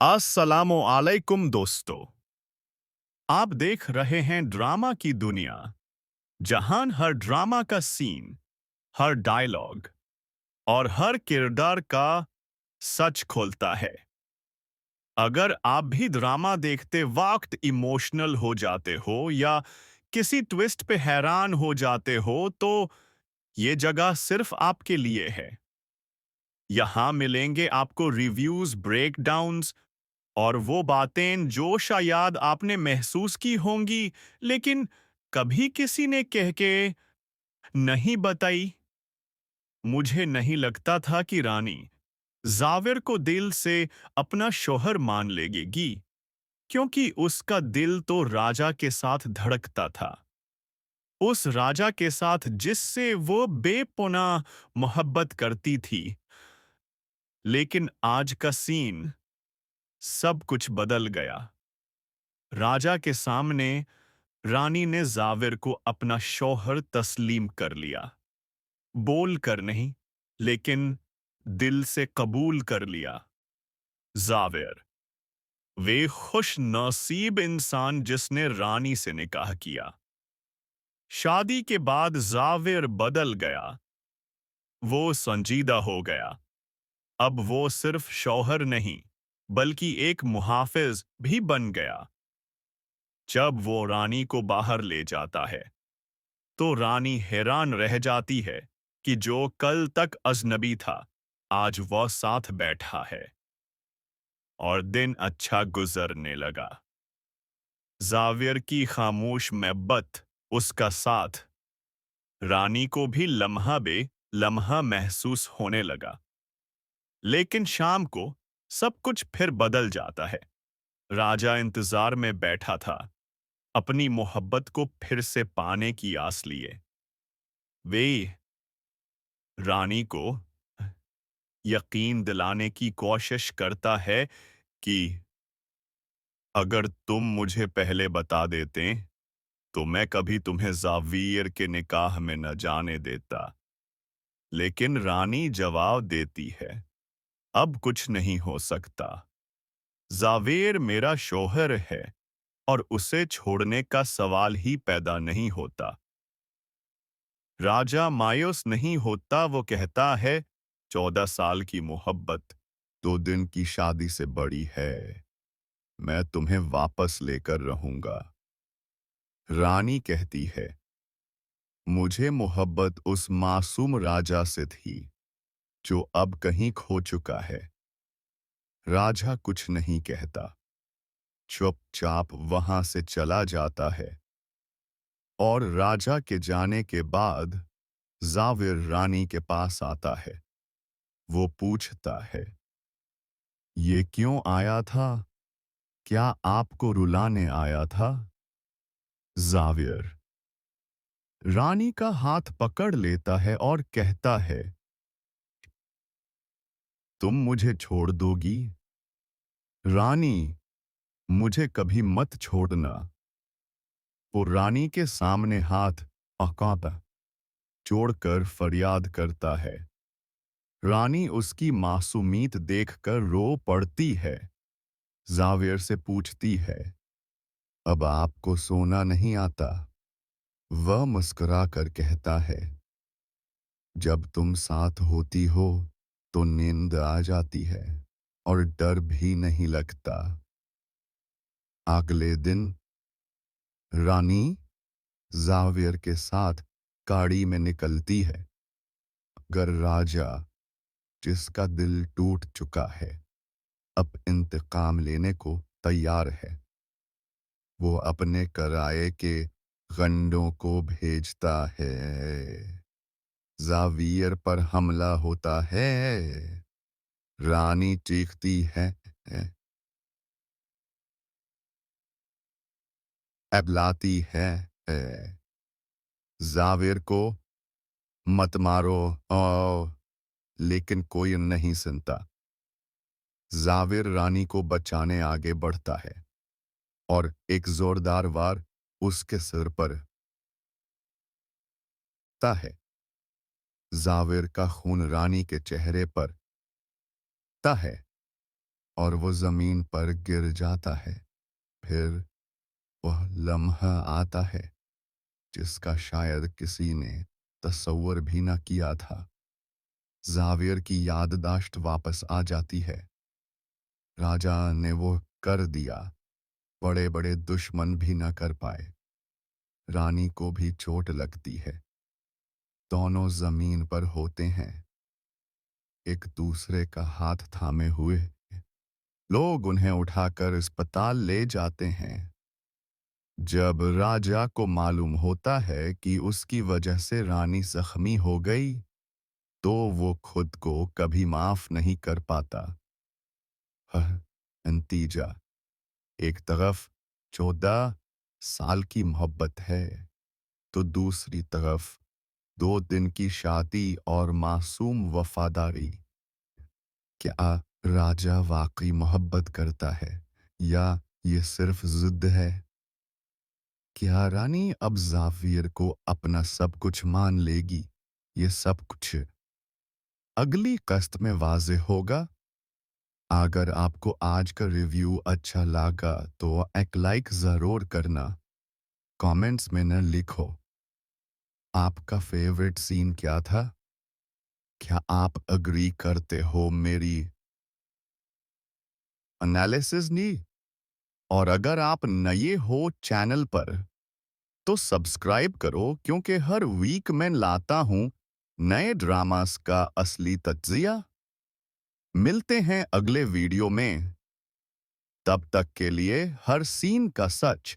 अस्सलामु अलैकुम दोस्तों। आप देख रहे हैं ड्रामा की दुनिया, जहां हर ड्रामा का सीन, हर डायलॉग और हर किरदार का सच खोलता है। अगर आप भी ड्रामा देखते वक्त इमोशनल हो जाते हो या किसी ट्विस्ट पे हैरान हो जाते हो, तो ये जगह सिर्फ आपके लिए है। यहाँ मिलेंगे आपको रिव्यूज, ब्रेकडाउन्स और वो बातें जो शायद आपने महसूस की होंगी, लेकिन कभी किसी ने कह के नहीं बताई। मुझे नहीं लगता था कि रानी जाविर को दिल से अपना शौहर मान लेगी, क्योंकि उसका दिल तो राजा के साथ धड़कता था। उस राजा के साथ जिससे वो बेपनाह मोहब्बत करती थी। लेकिन आज का सीन सब कुछ बदल गया। राजा के सामने रानी ने जाविर को अपना शौहर तस्लीम कर लिया। बोल कर नहीं, लेकिन दिल से कबूल कर लिया। जाविर, वे खुश नसीब इंसान जिसने रानी से निकाह किया। शादी के बाद जाविर बदल गया। वो संजीदा हो गया। अब वो सिर्फ शौहर नहीं, बल्कि एक मुहाफिज भी बन गया। जब वो रानी को बाहर ले जाता है, तो रानी हैरान रह जाती है कि जो कल तक अजनबी था, आज वह साथ बैठा है। और दिन अच्छा गुजरने लगा। जावियर की खामोश मोहब्बत, उसका साथ, रानी को भी लम्हा बे लम्हा महसूस होने लगा। लेकिन शाम को सब कुछ फिर बदल जाता है। राजा इंतजार में बैठा था, अपनी मोहब्बत को फिर से पाने की आस लिए। वे रानी को यकीन दिलाने की कोशिश करता है कि अगर तुम मुझे पहले बता देते, तो मैं कभी तुम्हें जावियर के निकाह में न जाने देता। लेकिन रानी जवाब देती है, अब कुछ नहीं हो सकता। जावियर मेरा शौहर है और उसे छोड़ने का सवाल ही पैदा नहीं होता। राजा मायूस नहीं होता, वो कहता है, 14 साल की मोहब्बत 2 दिन की शादी से बड़ी है। मैं तुम्हें वापस लेकर रहूंगा। रानी कहती है, मुझे मोहब्बत उस मासूम राजा से थी जो अब कहीं खो चुका है। राजा कुछ नहीं कहता, चुपचाप वहां से चला जाता है। और राजा के जाने के बाद जाविर रानी के पास आता है। वो पूछता है, ये क्यों आया था? क्या आपको रुलाने आया था? जाविर रानी का हाथ पकड़ लेता है और कहता है, तुम मुझे छोड़ दोगी? रानी, मुझे कभी मत छोड़ना। वो रानी के सामने हाथ अकाता जोड़कर फरियाद करता है। रानी उसकी मासूमियत देखकर रो पड़ती है। जावियर से पूछती है, अब आपको सोना नहीं आता? वह मुस्कुरा कर कहता है, जब तुम साथ होती हो तो नींद आ जाती है और डर भी नहीं लगता। अगले दिन रानी जावियर के साथ गाड़ी में निकलती है। अगर राजा, जिसका दिल टूट चुका है, अब इंतकाम लेने को तैयार है। वो अपने किराए के गंडों को भेजता है। जावियर पर हमला होता है। रानी चीखती है, अबलाती है, जाविर को मत मारो। ओ, लेकिन कोई नहीं सुनता। जाविर रानी को बचाने आगे बढ़ता है और एक जोरदार वार उसके सिर पर ता है। जाविर का खून रानी के चेहरे पर ता है और वो जमीन पर गिर जाता है। फिर वह लम्हा आता है जिसका शायद किसी ने तसव्वुर भी न किया था। जावियर की याददाश्त वापस आ जाती है। राजा ने वो कर दिया, बड़े बड़े दुश्मन भी न कर पाए। रानी को भी चोट लगती है। दोनों जमीन पर होते हैं, एक दूसरे का हाथ थामे हुए। लोग उन्हें उठाकर अस्पताल ले जाते हैं। जब राजा को मालूम होता है कि उसकी वजह से रानी जख्मी हो गई, तो वो खुद को कभी माफ नहीं कर पाता। हह, नतीजा, एक तरफ 14 साल की मोहब्बत है, तो दूसरी तरफ 2 दिन की शादी और मासूम वफादारी। क्या राजा वाकई मोहब्बत करता है या ये सिर्फ जिद है? क्या रानी अब जाफिर को अपना सब कुछ मान लेगी? ये सब कुछ अगली कस्त में वाज़े होगा। अगर आपको आज का रिव्यू अच्छा लगा तो एक लाइक ज़रूर करना। कमेंट्स में न लिखो आपका फेवरेट सीन क्या था। क्या आप अग्री करते हो मेरी एनालिसिस नी? और अगर आप नए हो चैनल पर तो सब्सक्राइब करो, क्योंकि हर वीक मैं लाता हूँ नए ड्रामास का असली तज्जिया। मिलते हैं अगले वीडियो में। तब तक के लिए हर सीन का सच